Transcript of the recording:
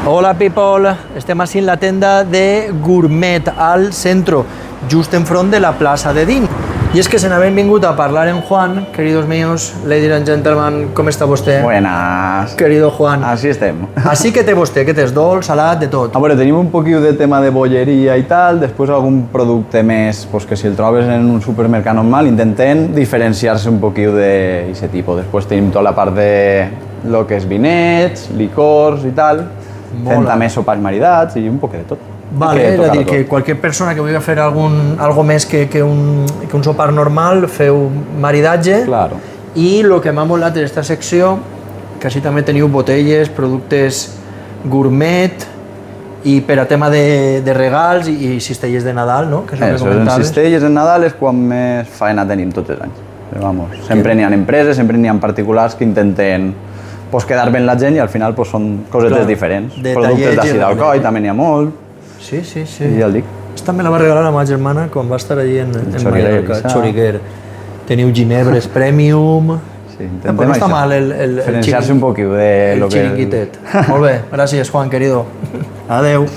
Hola people, estem així en la tenda de Gourmet al centro, just enfront de la plaça de Dint. Y es que se n'havien vingut a parlar en Juan, queridos míos, ladies and gentlemen, ¿cómo está vostè? Buenas. Querido Juan. Així estem. Així que té vostè, que tens dolç, salat, de tot. A veure, tenim un poquillo de tema de bolleria i tal, després algun producte més pues, que si el trobes en un supermercat normal, intentem diferenciar-se un poquillo d'aquest tipus. Després tenim tota la part de lo que és vinets, licors i tal, fem també sopars maridats i un poc de tot. Vale, és a dir, que qualsevol persona que vulgui fer algo més que un sopar normal, feu maridatge. Claro. I el que m'ha molat d'esta secció, que així també teniu botelles, productes gourmet i per a tema de regals i cistelles de Nadal, no? Que és el que comentaves. En cistelles de Nadal és quan més faena tenim tots els anys. Però, vamos, sempre n'hi ha empreses, sempre n'hi ha particulars que intenten pues, quedar bé la gent i al final pues, són cosetes diferents. Productes d'àcid alcohol també n'hi ha molt. Sí, sí, sí. I ja el dic. Esta me la va regalar la meva germana quan va estar allí en Mallorca, Xoriguer. Teniu ginebres premium. Sí, intentem no està mal el diferenciar-se un poquillo de lo que... El xiringuitet. Molt bé, gràcies Juan, querido. Adeu.